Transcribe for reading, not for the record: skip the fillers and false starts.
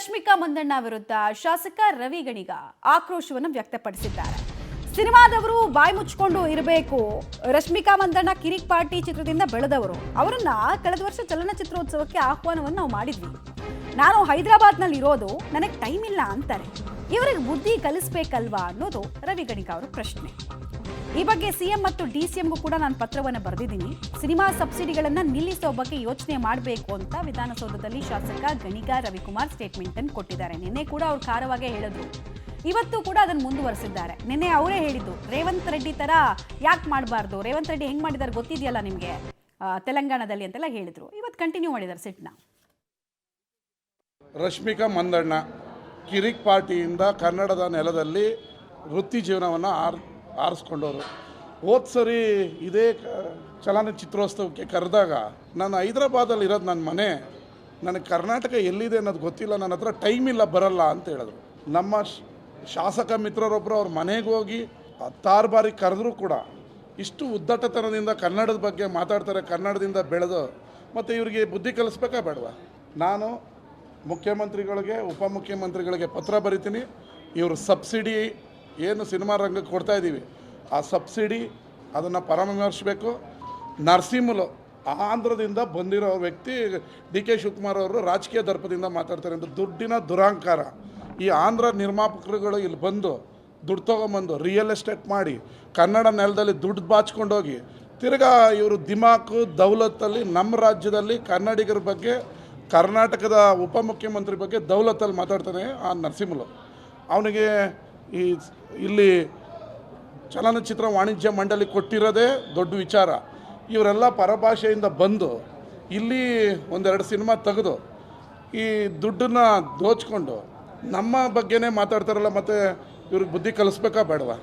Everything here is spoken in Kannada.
ರಶ್ಮಿಕಾ ಮಂದಣ್ಣ ವಿರುದ್ಧ ಶಾಸಕ ರವಿ ಗಣಿಗ ಆಕ್ರೋಶವನ್ನು ವ್ಯಕ್ತಪಡಿಸಿದ್ದಾರೆ. ಸಿನಿಮಾದವರು ಬಾಯಿ ಮುಚ್ಚಿಕೊಂಡು ಇರಬೇಕು. ರಶ್ಮಿಕಾ ಮಂದಣ್ಣ ಕಿರಿಕ್ ಪಾರ್ಟಿ ಚಿತ್ರದಿಂದ ಬೆಳೆದವರು. ಅವರನ್ನ ಕಳೆದ ವರ್ಷ ಚಲನಚಿತ್ರೋತ್ಸವಕ್ಕೆ ಆಹ್ವಾನವನ್ನು ನಾವು ಮಾಡಿದ್ವಿ. ನಾನು ಹೈದರಾಬಾದ್ನಲ್ಲಿ ಇರೋದು, ನನಗೆ ಟೈಮ್ ಇಲ್ಲ ಅಂತಾರೆ. ಇವರಿಗೆ ಬುದ್ಧಿ ಕಲಿಸ್ಬೇಕಲ್ವಾ ಅನ್ನೋದು ರವಿ ಗಣಿಗ ಅವರ ಪ್ರಶ್ನೆ. ಈ ಬಗ್ಗೆ ಸಿಎಂ ಮತ್ತು ಡಿಸಿಎಂಗೂ ಕೂಡ ನಾನು ಪತ್ರವನ್ನು ಬರೆದಿದ್ದೀನಿ. ಸಿನಿಮಾ ಸಬ್ಸಿಡಿಗಳನ್ನು ನಿಲ್ಲಿಸೋ ಬಗ್ಗೆ ಯೋಚನೆ ಮಾಡಬೇಕು ಅಂತ ವಿಧಾನಸೌಧದಲ್ಲಿ ಶಾಸಕ ಗಣಿಗ ರವಿಕುಮಾರ್ ಸ್ಟೇಟ್ಮೆಂಟ್ ಅನ್ನು ಕೊಟ್ಟಿದ್ದಾರೆ. ನಿನ್ನೆ ಕೂಡ ಅವ್ರು ಖಾರವಾಗೇ ಹೇಳಿದ್ರು, ಇವತ್ತು ಕೂಡ ಅದನ್ನು ಮುಂದುವರೆಸಿದ್ದಾರೆ. ನಿನ್ನೆ ಅವರೇ ಹೇಳಿದ್ದು, ರೇವಂತ್ ರೆಡ್ಡಿ ತರ ಯಾಕೆ ಮಾಡಬಾರ್ದು, ರೇವಂತ್ ರೆಡ್ಡಿ ಹೆಂಗ್ ಮಾಡಿದ್ದಾರೆ ಗೊತ್ತಿದೆಯಲ್ಲ ನಿಮಗೆ ತೆಲಂಗಾಣದಲ್ಲಿ ಅಂತೆಲ್ಲ ಹೇಳಿದ್ರು. ಇವತ್ತು ಕಂಟಿನ್ಯೂ ಮಾಡಿದ್ದಾರೆ ಸಿಟ್ನ. ರಶ್ಮಿಕಾ ಮಂದಣ್ಣ ಕಿರಿಕ್ ಪಾರ್ಟಿಯಿಂದ ಕನ್ನಡದ ನೆಲದಲ್ಲಿ ವೃತ್ತಿ ಜೀವನವನ್ನು ಆರಿಸ್ಕೊಂಡವರು. ಹೋದ ಸರಿ ಇದೇ ಚಲನಚಿತ್ರೋತ್ಸವಕ್ಕೆ ಕರೆದಾಗ ನಾನು ಹೈದರಾಬಾದಲ್ಲಿ ಇರೋದು ನನ್ನ ಮನೆ, ನನಗೆ ಕರ್ನಾಟಕ ಎಲ್ಲಿದೆ ಅನ್ನೋದು ಗೊತ್ತಿಲ್ಲ, ನನ್ನ ಹತ್ರ ಟೈಮ್ ಇಲ್ಲ, ಬರಲ್ಲ ಅಂತ ಹೇಳಿದ್ರು. ನಮ್ಮ ಶಾಸಕ ಮಿತ್ರರೊಬ್ಬರು ಅವ್ರ ಮನೆಗೆ ಹೋಗಿ 6 ಬಾರಿ ಕರೆದ್ರೂ ಕೂಡ ಇಷ್ಟು ಉದ್ದಟತನದಿಂದ ಕನ್ನಡದ ಬಗ್ಗೆ ಮಾತಾಡ್ತಾರೆ. ಕನ್ನಡದಿಂದ ಬೆಳೆದು ಮತ್ತು ಇವರಿಗೆ ಬುದ್ಧಿ ಕಲಿಸ್ಬೇಕಾ ಬೇಡವಾ? ನಾನು ಮುಖ್ಯಮಂತ್ರಿಗಳಿಗೆ, ಉಪಮುಖ್ಯಮಂತ್ರಿಗಳಿಗೆ ಪತ್ರ ಬರಿತೀನಿ. ಇವರು ಸಬ್ಸಿಡಿ ಏನು ಸಿನಿಮಾ ರಂಗಕ್ಕೆ ಕೊಡ್ತಾಯಿದ್ದೀವಿ, ಆ ಸಬ್ಸಿಡಿ ಅದನ್ನು ಪರಾಮರ್ಶಿಸಬೇಕು. ನರಸಿಂಹಲು ಆಂಧ್ರದಿಂದ ಬಂದಿರೋ ವ್ಯಕ್ತಿ ಡಿ ಕೆ ಶಿವಕುಮಾರ್ ಅವರು ರಾಜಕೀಯ ದರ್ಪದಿಂದ ಮಾತಾಡ್ತಾರೆ ಅಂತ ದುಡ್ಡಿನ ದುರಾಂಕಾರ. ಈ ಆಂಧ್ರ ನಿರ್ಮಾಪಕರುಗಳು ಇಲ್ಲಿ ಬಂದು ದುಡ್ಡು ತೊಗೊಂಬಂದು ರಿಯಲ್ ಎಸ್ಟೇಟ್ ಮಾಡಿ ಕನ್ನಡ ನೆಲದಲ್ಲಿ ದುಡ್ಡು ಬಾಚ್ಕೊಂಡೋಗಿ ತಿರ್ಗಾ ಇವರು ದಿಮಾಕು ದೌಲತ್ತಲ್ಲಿ ನಮ್ಮ ರಾಜ್ಯದಲ್ಲಿ ಕನ್ನಡಿಗರ ಬಗ್ಗೆ, ಕರ್ನಾಟಕದ ಉಪಮುಖ್ಯಮಂತ್ರಿ ಬಗ್ಗೆ ದೌಲತ್ತಲ್ಲಿ ಮಾತಾಡ್ತಾನೆ ಆ ನರಸಿಂಹಲು. ಅವನಿಗೆ ಇಲ್ಲಿ ಚಲನಚಿತ್ರ ವಾಣಿಜ್ಯ ಮಂಡಳಿ ಕೊಟ್ಟಿರೋದೇ ದೊಡ್ಡ ವಿಚಾರ. ಇವರೆಲ್ಲ ಪರಭಾಷೆಯಿಂದ ಬಂದು ಇಲ್ಲಿ 1-2 ಸಿನಿಮಾ ತೆಗೆದು ಈ ದುಡ್ಡನ್ನು ದೋಚ್ಕೊಂಡು ನಮ್ಮ ಬಗ್ಗೆನೇ ಮಾತಾಡ್ತಾರಲ್ಲ. ಮತ್ತು ಇವ್ರಿಗೆ ಬುದ್ಧಿ ಕಲಿಸ್ಬೇಕಾ ಬೇಡವಾ?